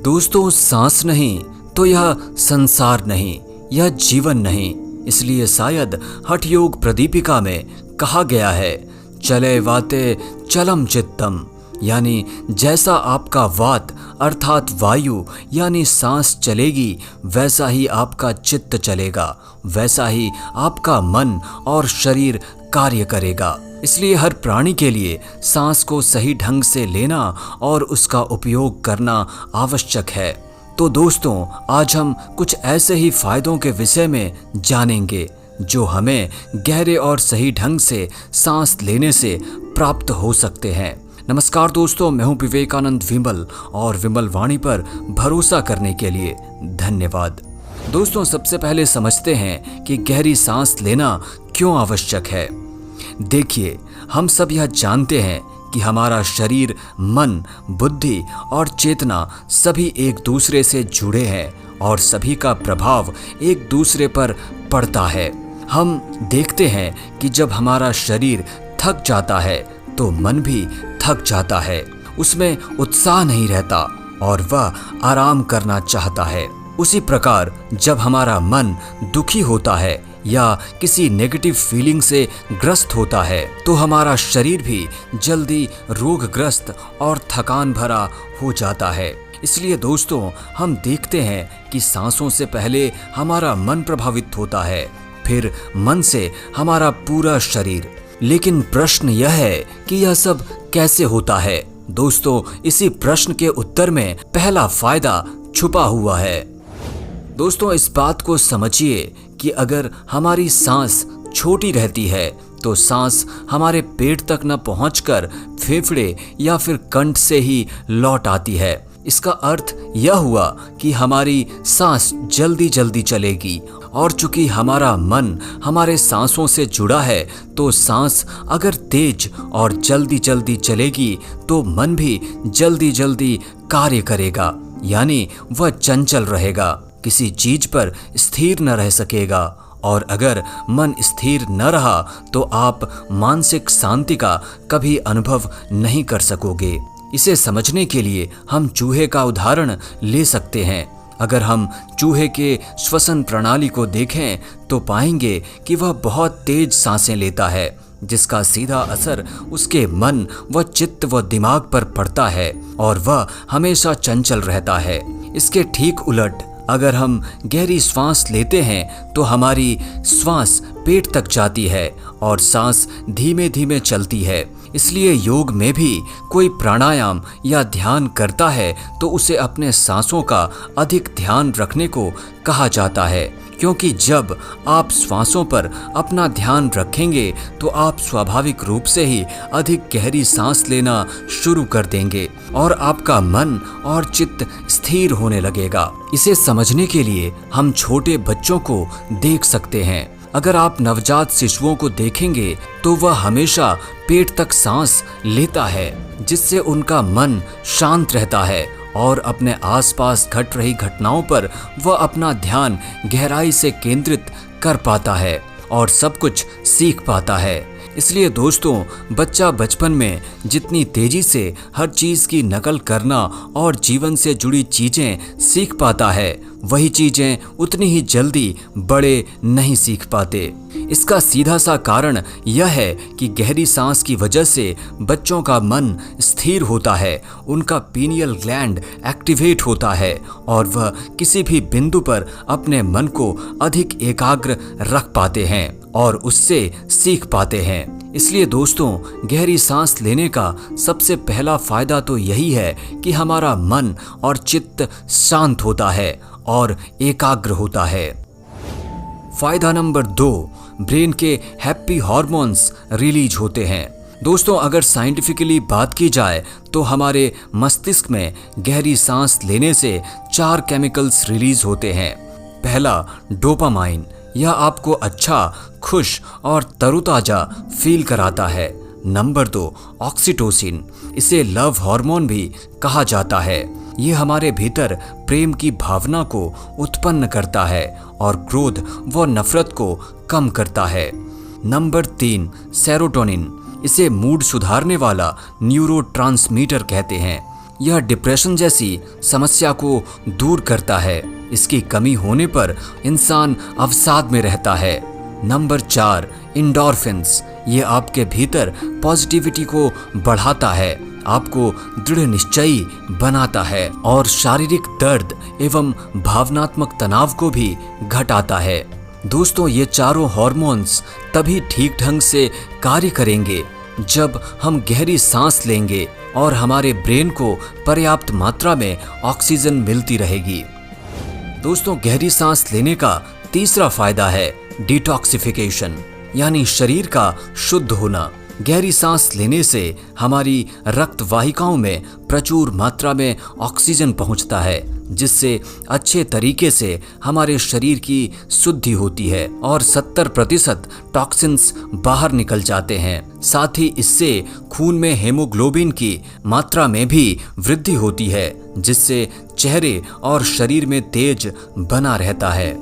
दोस्तों, सांस नहीं तो यह संसार नहीं, यह जीवन नहीं। इसलिए शायद हठ योग प्रदीपिका में कहा गया है, चले वाते चलम चित्तम, यानी जैसा आपका वात अर्थात वायु यानी सांस चलेगी, वैसा ही आपका चित्त चलेगा, वैसा ही आपका मन और शरीर कार्य करेगा। इसलिए हर प्राणी के लिए सांस को सही ढंग से लेना और उसका उपयोग करना आवश्यक है। तो दोस्तों, आज हम कुछ ऐसे ही फायदों के विषय में जानेंगे जो हमें गहरे और सही ढंग से सांस लेने से प्राप्त हो सकते हैं। नमस्कार दोस्तों, मैं हूं विवेकानंद विमल और विमल वाणी पर भरोसा करने के लिए धन्यवाद। दोस्तों, सबसे पहले समझते हैं कि गहरी सांस लेना क्यों आवश्यक है। देखिए, हम सब यह जानते हैं कि हमारा शरीर, मन, बुद्धि और चेतना सभी एक दूसरे से जुड़े हैं और सभी का प्रभाव एक दूसरे पर पड़ता है। हम देखते हैं कि जब हमारा शरीर थक जाता है तो मन भी थक जाता है, उसमें उत्साह नहीं रहता और वह आराम करना चाहता है। उसी प्रकार जब हमारा मन दुखी होता है या किसी नेगेटिव फीलिंग से ग्रस्त होता है तो हमारा शरीर भी जल्दी रोगग्रस्त और थकान भरा हो जाता है। इसलिए दोस्तों, हम देखते हैं कि सांसों से पहले हमारा मन प्रभावित होता है, फिर मन से हमारा पूरा शरीर। लेकिन प्रश्न यह है कि यह सब कैसे होता है। दोस्तों, इसी प्रश्न के उत्तर में पहला फायदा छुपा हुआ है। दोस्तों, इस बात को समझिए कि अगर हमारी सांस छोटी रहती है तो सांस हमारे पेट तक न पहुंचकर फेफड़े या फिर कंठ से ही लौट आती है। इसका अर्थ यह हुआ कि हमारी सांस जल्दी जल्दी चलेगी और चूंकि हमारा मन हमारे सांसों से जुड़ा है तो सांस अगर तेज और जल्दी जल्दी चलेगी तो मन भी जल्दी जल्दी कार्य करेगा, यानी वह चंचल रहेगा, किसी चीज पर स्थिर न रह सकेगा। और अगर मन स्थिर न रहा तो आप मानसिक शांति का कभी अनुभव नहीं कर सकोगे। इसे समझने के लिए हम चूहे का उदाहरण ले सकते हैं। अगर हम चूहे के श्वसन प्रणाली को देखें तो पाएंगे कि वह बहुत तेज सांसें लेता है, जिसका सीधा असर उसके मन व चित्त व दिमाग पर पड़ता है और वह हमेशा चंचल रहता है। इसके ठीक उलट अगर हम गहरी श्वास लेते हैं तो हमारी श्वास पेट तक जाती है और सांस धीमे धीमे चलती है। इसलिए योग में भी कोई प्राणायाम या ध्यान करता है तो उसे अपने सांसों का अधिक ध्यान रखने को कहा जाता है, क्योंकि जब आप श्वासों पर अपना ध्यान रखेंगे तो आप स्वाभाविक रूप से ही अधिक गहरी सांस लेना शुरू कर देंगे और आपका मन और चित्त स्थिर होने लगेगा। इसे समझने के लिए हम छोटे बच्चों को देख सकते हैं। अगर आप नवजात शिशुओं को देखेंगे तो वह हमेशा पेट तक सांस लेता है, जिससे उनका मन शांत रहता है और अपने आसपास घट रही घटनाओं पर वह अपना ध्यान गहराई से केंद्रित कर पाता है और सब कुछ सीख पाता है। इसलिए दोस्तों, बच्चा बचपन में जितनी तेजी से हर चीज़ की नकल करना और जीवन से जुड़ी चीज़ें सीख पाता है, वही चीज़ें उतनी ही जल्दी बड़े नहीं सीख पाते। इसका सीधा सा कारण यह है कि गहरी सांस की वजह से बच्चों का मन स्थिर होता है, उनका पीनियल ग्लैंड एक्टिवेट होता है और वह किसी भी बिंदु पर अपने मन को अधिक एकाग्र रख पाते हैं और उससे सीख पाते हैं। इसलिए दोस्तों, गहरी सांस लेने का सबसे पहला फायदा तो यही है कि हमारा मन और चित्त शांत होता है और एकाग्र होता है। फायदा नंबर 2, ब्रेन के हैप्पी हार्मोन्स रिलीज होते हैं। दोस्तों, अगर साइंटिफिकली बात की जाए तो हमारे मस्तिष्क में गहरी सांस लेने से 4 केमिकल्स रिलीज होते हैं। पहला, डोपामाइन, यह आपको अच्छा, खुश और तरोताजा फील कराता है। नंबर 2, ऑक्सीटोसिन, इसे लव हार्मोन भी कहा जाता है। ये हमारे भीतर प्रेम की भावना को उत्पन्न करता है और क्रोध व नफरत को कम करता है। नंबर 3, सेरोटोनिन, इसे मूड सुधारने वाला न्यूरोट्रांसमीटर कहते हैं। यह डिप्रेशन जैसी समस्या को दूर करता है। इसकी कमी होने पर इंसान अवसाद में रहता है। नंबर 4, इंडोर्फिन्स। ये आपके भीतर पॉजिटिविटी को बढ़ाता है, आपको दृढ़ निश्चयी बनाता है और शारीरिक दर्द एवं भावनात्मक तनाव को भी घटाता है। दोस्तों, ये चारों हार्मोन्स तभी ठीक ढंग से कार्य करेंगे जब हम गहरी सांस लेंगे और हमारे ब्रेन को पर्याप्त मात्रा में ऑक्सीजन मिलती रहेगी। दोस्तों, गहरी सांस लेने का तीसरा फायदा है डिटॉक्सिफिकेशन, यानी शरीर का शुद्ध होना। गहरी सांस लेने से हमारी रक्त वाहिकाओं में प्रचुर मात्रा में ऑक्सीजन पहुंचता है, जिससे अच्छे तरीके से हमारे शरीर की शुद्धि होती है और 70% टॉक्सिन्स बाहर निकल जाते हैं। साथ ही इससे खून में हेमोग्लोबिन की मात्रा में भी वृद्धि होती है, जिससे चेहरे और शरीर में तेज बना रहता है।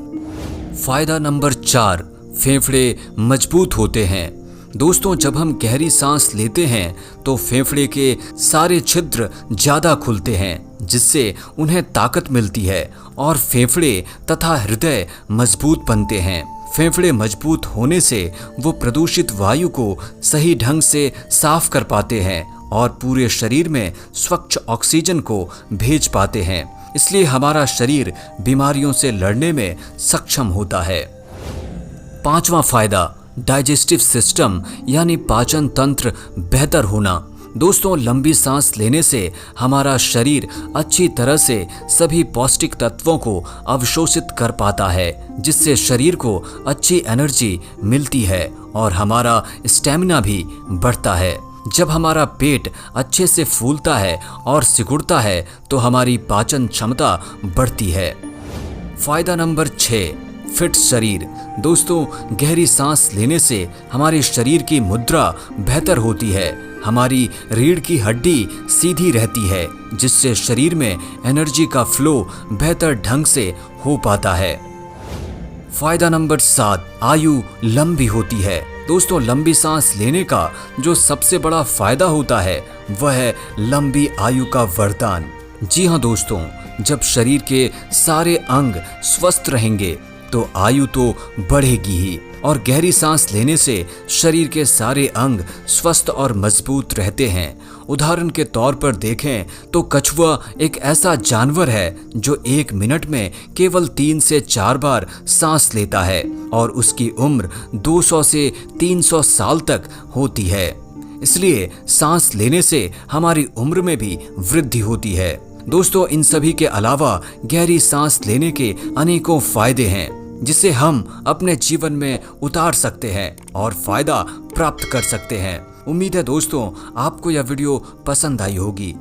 फायदा नंबर 4, फेफड़े मजबूत होते हैं। दोस्तों, जब हम गहरी सांस लेते हैं तो फेफड़े के सारे छिद्र ज्यादा खुलते हैं, जिससे उन्हें ताकत मिलती है और फेफड़े तथा हृदय मजबूत बनते हैं। फेफड़े मजबूत होने से वो प्रदूषित वायु को सही ढंग से साफ कर पाते हैं और पूरे शरीर में स्वच्छ ऑक्सीजन को भेज पाते हैं। इसलिए हमारा शरीर बीमारियों से लड़ने में सक्षम होता है। 5वां फायदा, डाइजेस्टिव सिस्टम यानी पाचन तंत्र बेहतर होना। दोस्तों, लंबी सांस लेने से हमारा शरीर अच्छी तरह से सभी पौष्टिक तत्वों को अवशोषित कर पाता है, जिससे शरीर को अच्छी एनर्जी मिलती है और हमारा स्टैमिना भी बढ़ता है। जब हमारा पेट अच्छे से फूलता है और सिकुड़ता है तो हमारी पाचन क्षमता बढ़ती है। फायदा नंबर 6, फिट शरीर। दोस्तों, गहरी सांस लेने से हमारे शरीर की मुद्रा बेहतर होती है, हमारी रीढ़ की हड्डी सीधी रहती है, जिससे शरीर में एनर्जी का फ्लो बेहतर ढंग से हो पाता है। फायदा नंबर 7, आयु लंबी होती है। दोस्तों, लंबी सांस लेने का जो सबसे बड़ा फायदा होता है वह है लंबी आयु का वरदान। जी हाँ दोस्तों, जब शरीर के सारे अंग स्वस्थ रहेंगे तो आयु तो बढ़ेगी ही, और गहरी सांस लेने से शरीर के सारे अंग स्वस्थ और मजबूत रहते हैं। उदाहरण के तौर पर देखें तो कछुआ एक ऐसा जानवर है जो 1 मिनट में केवल 3 से 4 बार सांस लेता है और उसकी उम्र 200 से 300 साल तक होती है। इसलिए सांस लेने से हमारी उम्र में भी वृद्धि होती है। दोस्तों, इन सभी के अलावा गहरी सांस लेने के अनेकों फायदे हैं जिसे हम अपने जीवन में उतार सकते हैं और फायदा प्राप्त कर सकते हैं। उम्मीद है दोस्तों आपको यह वीडियो पसंद आई होगी।